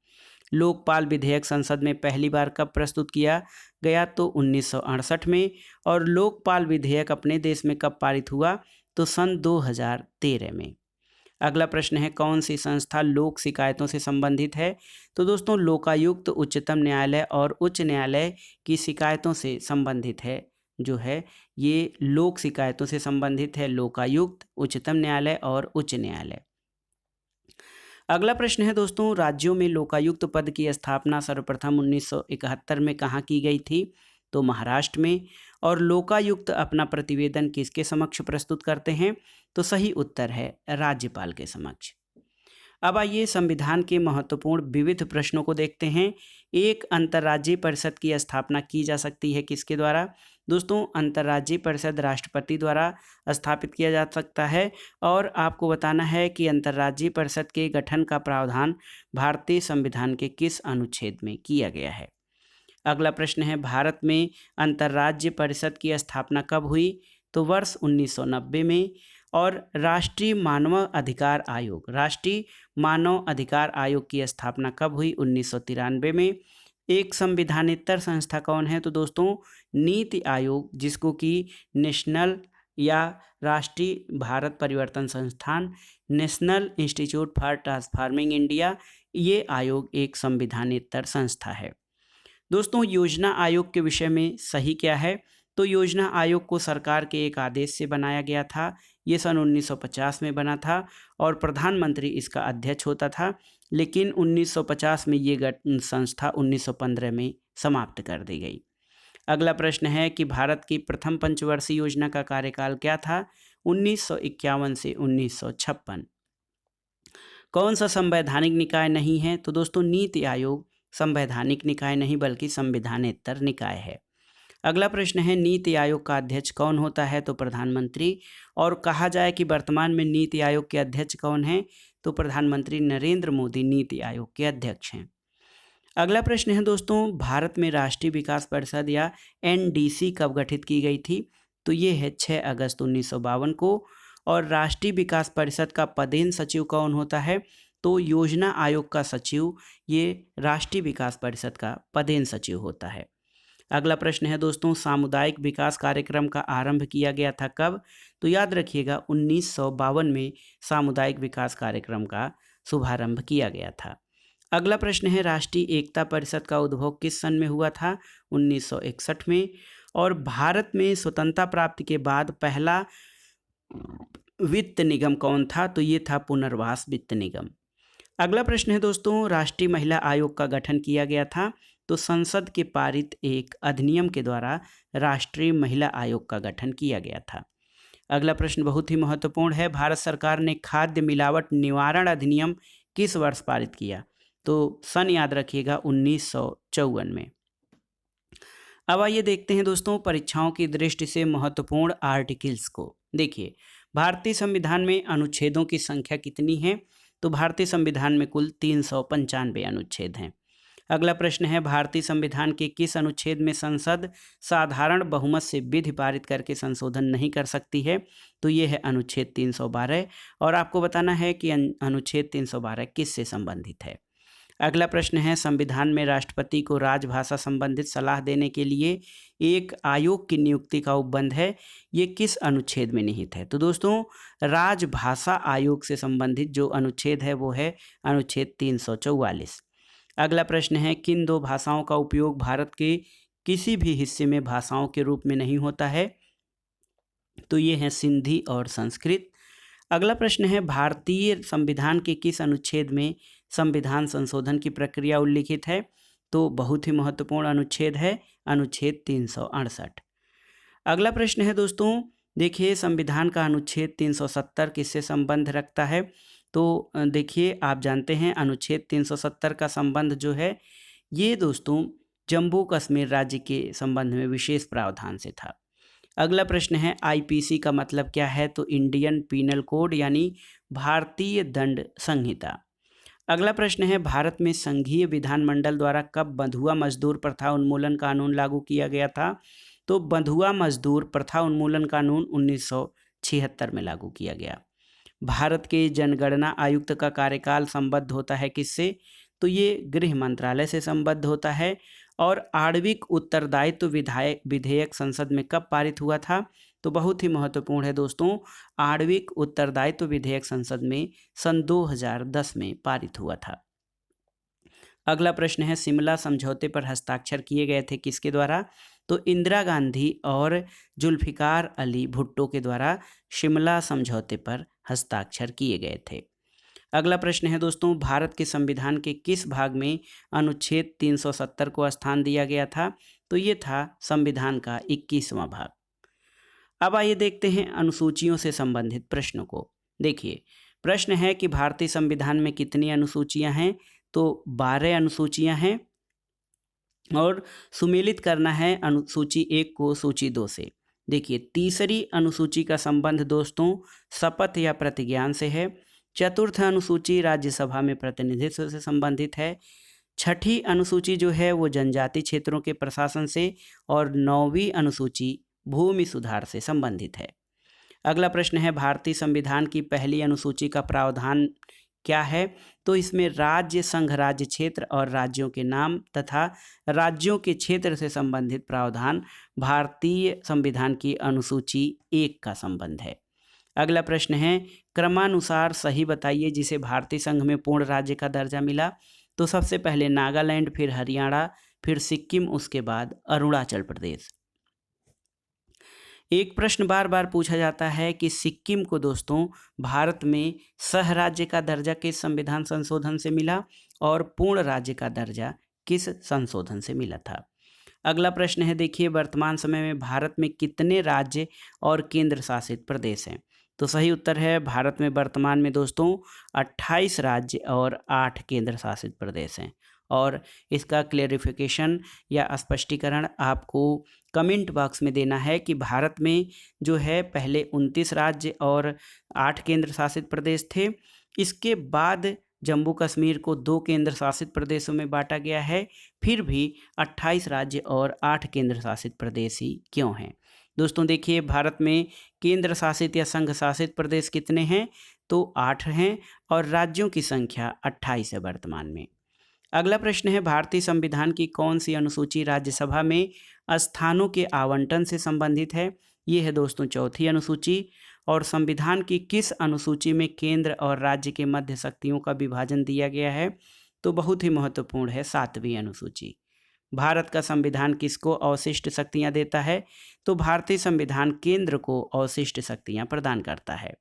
लोकपाल विधेयक संसद में पहली बार कब प्रस्तुत किया गया। तो 1968 में। और लोकपाल विधेयक अपने देश में कब पारित हुआ। तो सन 2013 में। अगला प्रश्न है, कौन सी संस्था लोक शिकायतों से संबंधित है। तो दोस्तों, लोकायुक्त उच्चतम न्यायालय और उच्च न्यायालय की शिकायतों से संबंधित है। जो है ये लोक शिकायतों से संबंधित है लोकायुक्त, उच्चतम न्यायालय और उच्च न्यायालय। अगला प्रश्न है दोस्तों, राज्यों में लोकायुक्त पद की स्थापना सर्वप्रथम 1971 में कहाँ की गई थी। तो महाराष्ट्र में। और लोकायुक्त अपना प्रतिवेदन किसके समक्ष प्रस्तुत करते हैं। तो सही उत्तर है राज्यपाल के समक्ष। अब आइए संविधान के महत्वपूर्ण विविध प्रश्नों को देखते हैं। एक अंतर्राज्यीय परिषद की स्थापना की जा सकती है किसके द्वारा। दोस्तों, अंतर्राज्यीय परिषद राष्ट्रपति द्वारा स्थापित किया जा सकता है। और आपको बताना है कि अंतर्राज्यीय परिषद के गठन का प्रावधान भारतीय संविधान के किस अनुच्छेद में किया गया है। अगला प्रश्न है, भारत में अंतर्राज्यीय परिषद की स्थापना कब हुई। तो वर्ष 1990 में। और राष्ट्रीय मानव अधिकार आयोग की स्थापना कब हुई। 1993 में। एक संविधानेतर संस्था कौन है। तो दोस्तों, नीति आयोग जिसको कि नेशनल या राष्ट्रीय भारत परिवर्तन संस्थान, national institute for transforming India, ये आयोग एक संविधानेतर संस्था है। दोस्तों, योजना आयोग के विषय में सही क्या है। तो योजना आयोग को सरकार के एक आदेश से बनाया गया था। ये सन 1950 में बना था और प्रधानमंत्री इसका अध्यक्ष होता था। लेकिन 1950 में ये संस्था 1915 में समाप्त कर दी गई। अगला प्रश्न है कि भारत की प्रथम पंचवर्षीय योजना का कार्यकाल क्या था? 1951 से 1956। कौन सा संवैधानिक निकाय नहीं है? तो दोस्तों नीति आयोग संवैधानिक निकाय नहीं बल्कि संविधानेतर निकाय है। अगला प्रश्न है नीति आयोग का अध्यक्ष कौन होता है? तो प्रधानमंत्री। और कहा जाए कि वर्तमान में नीति आयोग के अध्यक्ष कौन हैं? तो प्रधानमंत्री नरेंद्र मोदी नीति आयोग के अध्यक्ष हैं। अगला प्रश्न है दोस्तों, भारत में राष्ट्रीय विकास परिषद या एनडीसी कब गठित की गई थी? तो ये है 6 अगस्त 1952 को। और राष्ट्रीय विकास परिषद का पदेन सचिव कौन होता है? तो योजना आयोग का सचिव ये राष्ट्रीय विकास परिषद का पदेन सचिव होता है। अगला प्रश्न है दोस्तों, सामुदायिक विकास कार्यक्रम का आरंभ किया गया था कब? तो याद रखिएगा 1952 में सामुदायिक विकास कार्यक्रम का शुभारंभ किया गया था। अगला प्रश्न है, राष्ट्रीय एकता परिषद का उद्भव किस सन में हुआ था? 1961 में। और भारत में स्वतंत्रता प्राप्ति के बाद पहला वित्त निगम कौन था? तो ये था पुनर्वास वित्त निगम। अगला प्रश्न है दोस्तों, राष्ट्रीय महिला आयोग का गठन किया गया था? तो संसद के पारित एक अधिनियम के द्वारा राष्ट्रीय महिला आयोग का गठन किया गया था। अगला प्रश्न बहुत ही महत्वपूर्ण है, भारत सरकार ने खाद्य मिलावट निवारण अधिनियम किस वर्ष पारित किया? तो सन याद रखिएगा 1954 में। अब आइए देखते हैं दोस्तों परीक्षाओं की दृष्टि से महत्वपूर्ण आर्टिकल्स को। देखिए, भारतीय संविधान में अनुच्छेदों की संख्या कितनी है? तो भारतीय संविधान में कुल 395 अनुच्छेद हैं। अगला प्रश्न है, भारतीय संविधान के किस अनुच्छेद में संसद साधारण बहुमत से विधि पारित करके संशोधन नहीं कर सकती है? तो ये है अनुच्छेद 312। और आपको बताना है कि अनुच्छेद 312 किससे संबंधित है। अगला प्रश्न है, संविधान में राष्ट्रपति को राजभाषा संबंधित सलाह देने के लिए एक आयोग की नियुक्ति का उपबंध है, ये किस अनुच्छेद में निहित है? तो दोस्तों राजभाषा आयोग से संबंधित जो अनुच्छेद है वो है अनुच्छेद 344। अगला प्रश्न है, किन दो भाषाओं का उपयोग भारत के किसी भी हिस्से में भाषाओं के रूप में नहीं होता है? तो ये है सिंधी और संस्कृत। अगला प्रश्न है, भारतीय संविधान के किस अनुच्छेद में संविधान संशोधन की प्रक्रिया उल्लिखित है? तो बहुत ही महत्वपूर्ण अनुच्छेद है अनुच्छेद 368। अगला प्रश्न है दोस्तों, देखिए संविधान का अनुच्छेद 370 किससे संबंध रखता है? तो देखिए आप जानते हैं अनुच्छेद 370 का संबंध जो है ये दोस्तों जम्मू कश्मीर राज्य के संबंध में विशेष प्रावधान से था। अगला प्रश्न है, आईपीसी का मतलब क्या है? तो इंडियन पीनल कोड यानी भारतीय दंड संहिता। अगला प्रश्न है, भारत में संघीय विधानमंडल द्वारा कब बंधुआ मजदूर प्रथा उन्मूलन कानून लागू किया गया था? तो बंधुआ मजदूर प्रथा उन्मूलन कानून 1976 में लागू किया गया। भारत के जनगणना आयुक्त का कार्यकाल संबद्ध होता है किससे? तो ये गृह मंत्रालय से संबद्ध होता है। और आणविक उत्तरदायित्व विधेयक संसद में कब पारित हुआ था? तो बहुत ही महत्वपूर्ण है दोस्तों, आणविक उत्तरदायित्व विधेयक संसद में सन 2010 में पारित हुआ था। अगला प्रश्न है, शिमला समझौते पर हस्ताक्षर किए गए थे किसके द्वारा? तो इंदिरा गांधी और जुल्फिकार अली भुट्टो के द्वारा शिमला समझौते पर हस्ताक्षर किए गए थे। अगला प्रश्न है दोस्तों, भारत के संविधान के किस भाग में अनुच्छेद 370 को स्थान दिया गया था? तो ये था संविधान का 21वां भाग। अब आइए देखते हैं अनुसूचियों से संबंधित प्रश्नों को। देखिए, प्रश्न है कि भारतीय संविधान में कितनी अनुसूचियां हैं? तो 12 अनुसूचियां हैं। और सुमेलित करना है अनुसूची 1 को सूची 2 से। देखिए, तीसरी अनुसूची का संबंध दोस्तों शपथ या प्रतिज्ञान से है। चतुर्थ अनुसूची राज्यसभा में प्रतिनिधित्व से संबंधित है। छठी अनुसूची जो है वो जनजाति क्षेत्रों के प्रशासन से। और 9वीं अनुसूची भूमि सुधार से संबंधित है। अगला प्रश्न है, भारतीय संविधान की पहली अनुसूची का प्रावधान क्या है? तो इसमें राज्य, संघ राज्य क्षेत्र और राज्यों के नाम तथा राज्यों के क्षेत्र से संबंधित प्रावधान भारतीय संविधान की अनुसूची 1 का संबंध है। अगला प्रश्न है, क्रमानुसार सही बताइए जिसे भारतीय संघ में पूर्ण राज्य का दर्जा मिला। तो सबसे पहले नागालैंड, फिर हरियाणा, फिर सिक्किम, उसके बाद अरुणाचल प्रदेश। एक प्रश्न बार बार पूछा जाता है कि सिक्किम को दोस्तों भारत में सह राज्य का दर्जा किस संविधान संशोधन से मिला और पूर्ण राज्य का दर्जा किस संशोधन से मिला था। अगला प्रश्न है, देखिए वर्तमान समय में भारत में कितने राज्य और केंद्र शासित प्रदेश हैं। तो सही उत्तर है, भारत में वर्तमान में दोस्तों 28 राज्य और 8 केंद्र शासित प्रदेश हैं। और इसका क्लेरिफिकेशन या स्पष्टीकरण आपको कमेंट बॉक्स में देना है कि भारत में जो है पहले 29 राज्य और 8 केंद्र शासित प्रदेश थे। इसके बाद जम्मू कश्मीर को 2 केंद्र शासित प्रदेशों में बांटा गया है, फिर भी 28 राज्य और 8 केंद्र शासित प्रदेश ही क्यों हैं। दोस्तों देखिए, भारत में केंद्र शासित या संघ शासित प्रदेश कितने हैं, तो 8 हैं और राज्यों की संख्या 28 है वर्तमान में। अगला प्रश्न है, भारतीय संविधान की कौन सी अनुसूची राज्यसभा में स्थानों के आवंटन से संबंधित है। ये है दोस्तों चौथी अनुसूची। और संविधान की किस अनुसूची में केंद्र और राज्य के मध्य शक्तियों का विभाजन दिया गया है, तो बहुत ही महत्वपूर्ण है 7वीं अनुसूची। भारत का संविधान किसको अवशिष्ट शक्तियां देता है, तो भारतीय संविधान केंद्र को अवशिष्ट शक्तियां प्रदान करता है।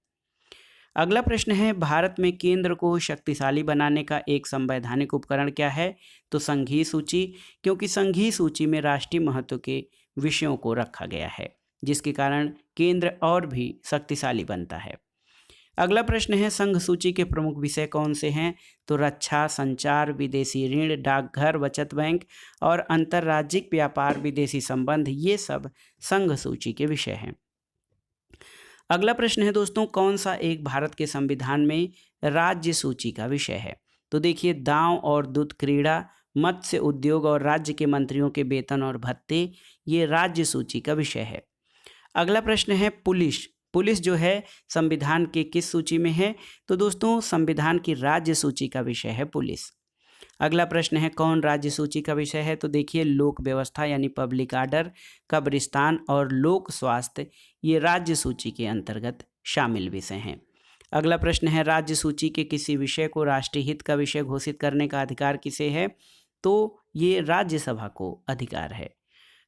अगला प्रश्न है, भारत में केंद्र को शक्तिशाली बनाने का एक संवैधानिक उपकरण क्या है, तो संघीय सूची, क्योंकि संघीय सूची में राष्ट्रीय महत्व के विषयों को रखा गया है, जिसके कारण केंद्र और भी शक्तिशाली बनता है। अगला प्रश्न है, संघ सूची के प्रमुख विषय कौन से हैं, तो रक्षा, संचार, विदेशी ऋण, डाकघर, बचत बैंक और अंतर्राज्यिक व्यापार, विदेशी संबंध, ये सब संघ सूची के विषय हैं। अगला प्रश्न है दोस्तों, कौन सा एक भारत के संविधान में राज्य सूची का विषय है, तो देखिए दांव और दूध क्रीड़ा, मत्स्य उद्योग और राज्य के मंत्रियों के वेतन और भत्ते, ये राज्य सूची का विषय है। अगला प्रश्न है, पुलिस जो है संविधान के किस सूची में है, तो दोस्तों संविधान की राज्य सूची का विषय है पुलिस। अगला प्रश्न है, कौन राज्य सूची का विषय है, तो देखिए लोक व्यवस्था यानी पब्लिक आर्डर, कब्रिस्तान और लोक स्वास्थ्य, ये राज्य सूची के अंतर्गत शामिल विषय हैं। अगला प्रश्न है, राज्य सूची के किसी विषय को राष्ट्रीय हित का विषय घोषित करने का अधिकार किसे है, तो ये राज्यसभा को अधिकार है।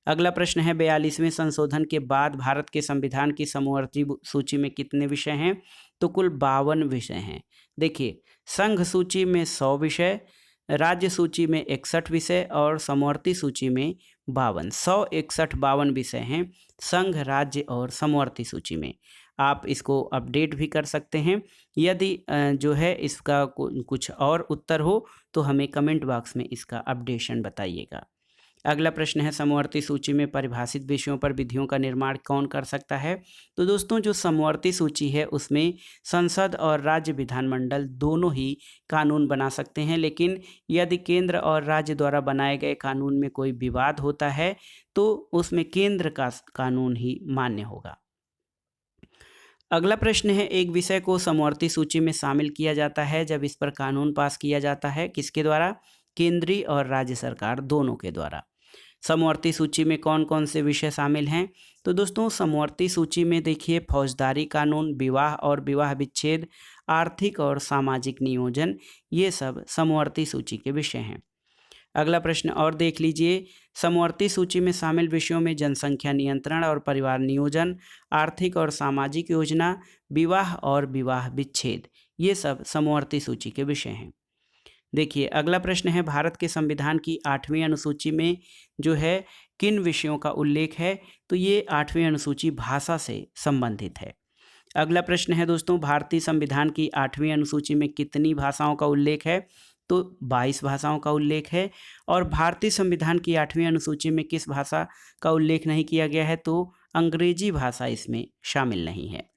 अगला प्रश्न है, 42वें संशोधन के बाद भारत के संविधान की समवर्ती सूची में कितने विषय हैं, तो कुल 52 विषय हैं। देखिए संघ सूची में 100 विषय, राज्य सूची में 61 विषय और समवर्ती सूची में 52, 100, 61, 52 विषय हैं संघ, राज्य और समवर्ती सूची में। आप इसको अपडेट भी कर सकते हैं। यदि जो है इसका कुछ और उत्तर हो तो हमें कमेंट बॉक्स में इसका अपडेशन बताइएगा। अगला प्रश्न है, समवर्ती सूची में परिभाषित विषयों पर विधियों का निर्माण कौन कर सकता है, तो दोस्तों जो समवर्ती सूची है उसमें संसद और राज्य विधानमंडल दोनों ही कानून बना सकते हैं, लेकिन यदि केंद्र और राज्य द्वारा बनाए गए कानून में कोई विवाद होता है तो उसमें केंद्र का कानून ही मान्य होगा। अगला प्रश्न है, एक विषय को समवर्ती सूची में शामिल किया जाता है जब इस पर कानून पास किया जाता है, किसके द्वारा, केंद्रीय और राज्य सरकार दोनों के द्वारा। समवर्ती सूची में कौन कौन से विषय शामिल हैं, तो दोस्तों समवर्ती सूची में देखिए फौजदारी कानून, विवाह और विवाह विच्छेद, आर्थिक और सामाजिक नियोजन, ये सब समवर्ती सूची के विषय हैं। अगला प्रश्न और देख लीजिए, समवर्ती सूची में शामिल विषयों में जनसंख्या नियंत्रण और परिवार नियोजन, आर्थिक और सामाजिक योजना, विवाह और विवाह विच्छेद, ये सब समवर्ती सूची के विषय हैं। देखिए अगला प्रश्न है, भारत के संविधान की 8वीं अनुसूची में जो है किन विषयों का उल्लेख है, तो ये 8वीं अनुसूची भाषा से संबंधित है। अगला प्रश्न है दोस्तों, भारतीय संविधान की 8वीं अनुसूची में कितनी भाषाओं का उल्लेख है, तो 22 भाषाओं का उल्लेख है। और भारतीय संविधान की 8वीं अनुसूची में किस भाषा का उल्लेख नहीं किया गया है, तो अंग्रेजी भाषा इसमें शामिल नहीं है।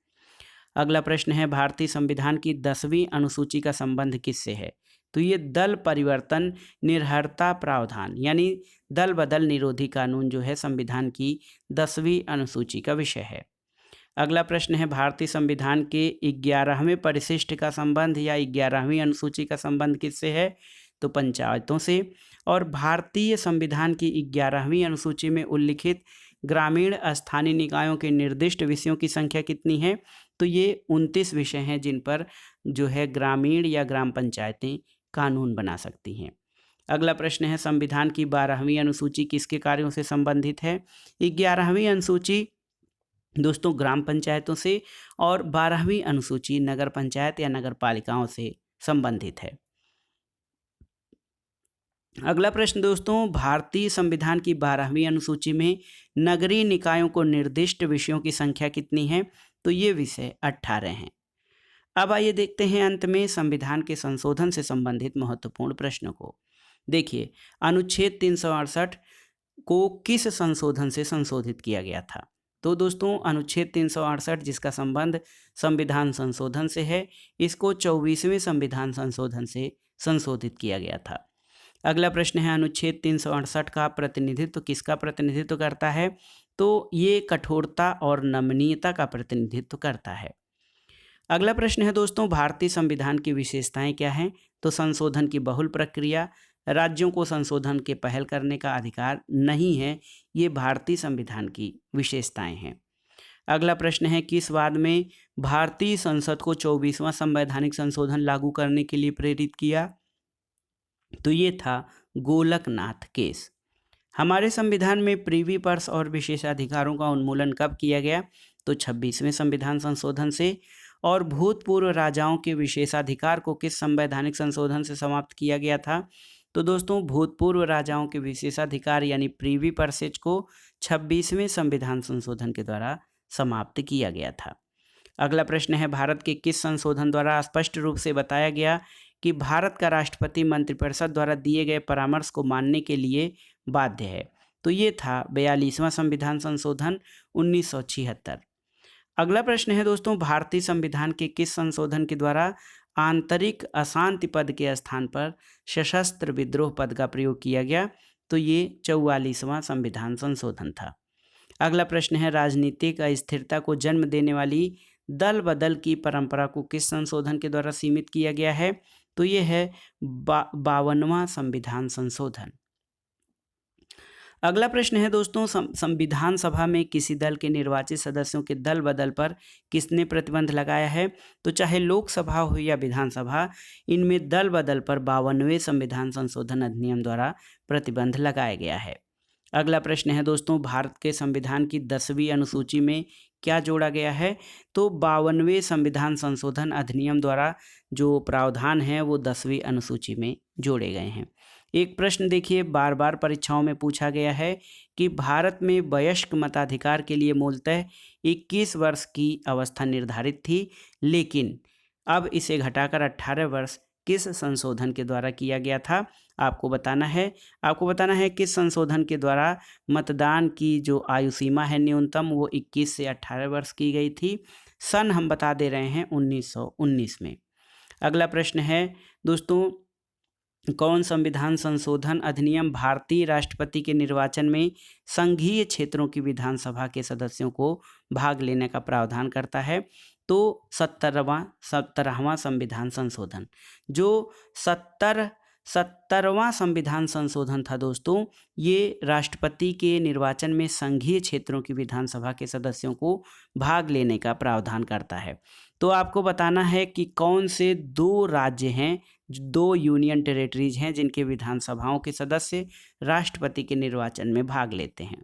अगला प्रश्न है, भारतीय संविधान की 10वीं अनुसूची का संबंध किससे है, तो ये दल परिवर्तन निर्हरता प्रावधान यानी दल बदल निरोधी कानून जो है संविधान की 10वीं अनुसूची का विषय है। अगला प्रश्न है, भारतीय संविधान के 11वें परिशिष्ट का संबंध या 11वीं अनुसूची का संबंध किससे है, तो पंचायतों से। और भारतीय संविधान की 11वीं अनुसूची में उल्लिखित ग्रामीण स्थानीय निकायों के निर्दिष्ट विषयों की संख्या कितनी है, तो ये 29 विषय हैं जिन पर जो है ग्रामीण या ग्राम पंचायतें कानून बना सकती हैं। अगला प्रश्न है, संविधान की 12वीं अनुसूची किसके कार्यों से संबंधित है, 11वीं अनुसूची दोस्तों ग्राम पंचायतों से और 12वीं अनुसूची नगर पंचायत या नगर पालिकाओं से संबंधित है। अगला प्रश्न दोस्तों, भारतीय संविधान की 12वीं अनुसूची में नगरीय निकायों को निर्दिष्ट विषयों की संख्या कितनी है? तो ये विषय 18 हैं। अब आइए देखते हैं अंत में संविधान के संशोधन से संबंधित महत्वपूर्ण प्रश्नों को। देखिए, अनुच्छेद 368 को किस संशोधन से संशोधित किया गया था? तो दोस्तों, अनुच्छेद 368 जिसका संबंध संविधान संशोधन से है, इसको 24वें संविधान संशोधन से संशोधित किया गया था। अगला प्रश्न है, अनुच्छेद 368 का प्रतिनिधित्व किसका प्रतिनिधित्व करता है? तो ये कठोरता और नमनीयता का प्रतिनिधित्व करता है। अगला प्रश्न है दोस्तों, भारतीय संविधान की विशेषताएं क्या हैं? तो संशोधन की बहुल प्रक्रिया, राज्यों को संशोधन के पहल करने का अधिकार नहीं है, ये भारतीय संविधान की विशेषताएं हैं। अगला प्रश्न है, किस वाद में भारतीय संसद को 24वां संवैधानिक संशोधन लागू करने के लिए प्रेरित किया? तो ये था गोलकनाथ केस। हमारे संविधान में प्रीवी पर्स और विशेषाधिकारों का उन्मूलन कब किया गया? तो 26वें संविधान संशोधन से। और भूतपूर्व राजाओं के विशेषाधिकार को किस संवैधानिक संशोधन से समाप्त किया गया था? तो दोस्तों, भूतपूर्व राजाओं के विशेषाधिकार यानी प्रीवी पर्सेज को 26वें संविधान संशोधन के द्वारा समाप्त किया गया था। अगला प्रश्न है, भारत के किस संशोधन द्वारा स्पष्ट रूप से बताया गया कि भारत का राष्ट्रपति मंत्रिपरिषद द्वारा दिए गए परामर्श को मानने के लिए बाध्य है? तो ये था 42वां संविधान संशोधन 1976। अगला प्रश्न है दोस्तों, भारतीय संविधान के किस संशोधन के द्वारा आंतरिक अशांति पद के स्थान पर सशस्त्र विद्रोह पद का प्रयोग किया गया? तो ये 44वां संविधान संशोधन था। अगला प्रश्न है, राजनीतिक अस्थिरता को जन्म देने वाली दल बदल की परंपरा को किस संशोधन के द्वारा सीमित किया गया है? तो ये है 52वां संविधान संशोधन। अगला प्रश्न है दोस्तों, संविधान सभा में किसी दल के निर्वाचित सदस्यों के दल बदल पर किसने प्रतिबंध लगाया है? तो चाहे लोकसभा हो या विधानसभा, इनमें दल बदल पर 52वें संविधान संशोधन अधिनियम द्वारा प्रतिबंध लगाया गया है। अगला प्रश्न है दोस्तों, भारत के संविधान की 10वीं अनुसूची में क्या जोड़ा गया है? तो 52वें संविधान संशोधन अधिनियम द्वारा जो प्रावधान है वो 10वीं अनुसूची में जोड़े गए हैं। एक प्रश्न देखिए, बार बार परीक्षाओं में पूछा गया है कि भारत में वयस्क मताधिकार के लिए मूलतः 21 वर्ष की अवस्था निर्धारित थी, लेकिन अब इसे घटाकर 18 वर्ष किस संशोधन के द्वारा किया गया था? आपको बताना है किस संशोधन के द्वारा मतदान की जो आयु सीमा है न्यूनतम वो 21 से 18 वर्ष की गई थी। सन हम बता दे रहे हैं 1919 में। अगला प्रश्न है दोस्तों, कौन संविधान संशोधन अधिनियम भारतीय राष्ट्रपति के निर्वाचन में संघीय क्षेत्रों की विधानसभा के सदस्यों को भाग लेने का प्रावधान करता है? तो 17वां संविधान संशोधन। जो 17वां संविधान संशोधन था दोस्तों, ये राष्ट्रपति के निर्वाचन में संघीय क्षेत्रों की विधानसभा के सदस्यों को भाग लेने का प्रावधान करता है। तो आपको बताना है कि कौन से 2 राज्य हैं, 2 यूनियन टेरिटरीज हैं जिनके विधानसभाओं के सदस्य राष्ट्रपति के निर्वाचन में भाग लेते हैं।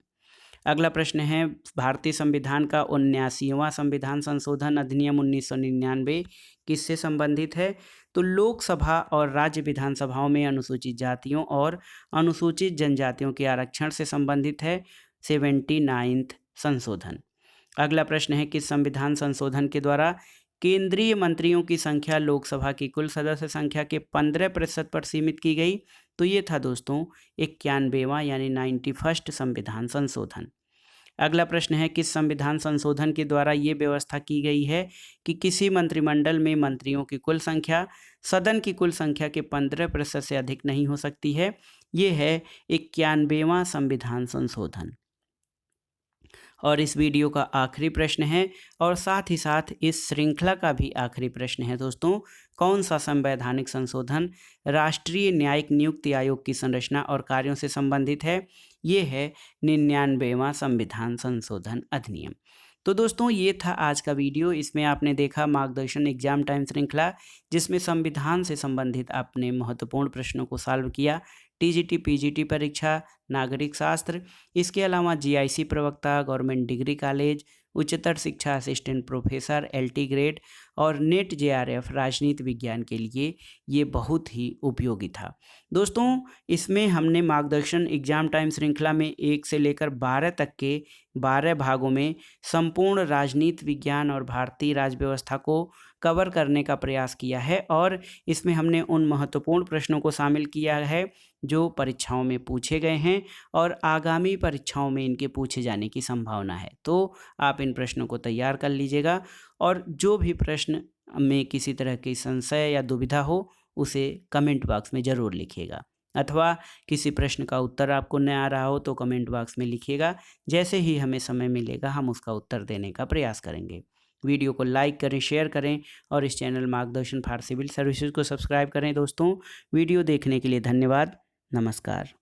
अगला प्रश्न है, भारतीय संविधान का 79वां संविधान संशोधन अधिनियम 1999 किससे संबंधित है? तो लोकसभा और राज्य विधानसभाओं में अनुसूचित जातियों और अनुसूचित जनजातियों के आरक्षण से संबंधित है। 79वां संशोधन। अगला प्रश्न है, किस संविधान संशोधन के द्वारा केंद्रीय मंत्रियों की संख्या लोकसभा की कुल सदस्य संख्या के 15% पर सीमित की गई? तो ये था दोस्तों 91वां यानी 91st संविधान संशोधन। अगला प्रश्न है, किस संविधान संशोधन के द्वारा ये व्यवस्था की गई है कि किसी मंत्रिमंडल में मंत्रियों की कुल संख्या सदन की कुल संख्या के 15% से अधिक नहीं हो सकती है? ये है 91वां संविधान संशोधन। और इस वीडियो का आखिरी प्रश्न है और साथ ही साथ इस श्रृंखला का भी आखिरी प्रश्न है दोस्तों, कौन सा संवैधानिक संशोधन राष्ट्रीय न्यायिक नियुक्ति आयोग की संरचना और कार्यों से संबंधित है? ये है 99वां संविधान संशोधन अधिनियम। तो दोस्तों, ये था आज का वीडियो। इसमें आपने देखा मार्गदर्शन एग्जाम टाइम श्रृंखला, जिसमें संविधान से संबंधित आपने महत्वपूर्ण प्रश्नों को सॉल्व किया। टीजीटी पीजीटी परीक्षा, नागरिक शास्त्र, इसके अलावा जीआईसी प्रवक्ता, गवर्नमेंट डिग्री कॉलेज, उच्चतर शिक्षा असिस्टेंट प्रोफेसर LT ग्रेड और नेट JRF राजनीति विज्ञान के लिए ये बहुत ही उपयोगी था। दोस्तों, इसमें हमने मार्गदर्शन एग्जाम टाइम श्रृंखला में 1 से लेकर 12 तक के 12 भागों में संपूर्ण राजनीति विज्ञान और भारतीय राज्य व्यवस्था को कवर करने का प्रयास किया है और इसमें हमने उन महत्वपूर्ण प्रश्नों को शामिल किया है जो परीक्षाओं में पूछे गए हैं और आगामी परीक्षाओं में इनके पूछे जाने की संभावना है। तो आप इन प्रश्नों को तैयार कर लीजिएगा और जो भी प्रश्न में किसी तरह की संशय या दुविधा हो उसे कमेंट बॉक्स में ज़रूर लिखिएगा, अथवा किसी प्रश्न का उत्तर आपको न आ रहा हो तो कमेंट बॉक्स में लिखिएगा। जैसे ही हमें समय मिलेगा हम उसका उत्तर देने का प्रयास करेंगे। वीडियो को लाइक करें, शेयर करें और इस चैनल मार्गदर्शन फॉर सिविल सर्विसेज को सब्सक्राइब करें। दोस्तों, वीडियो देखने के लिए धन्यवाद। नमस्कार।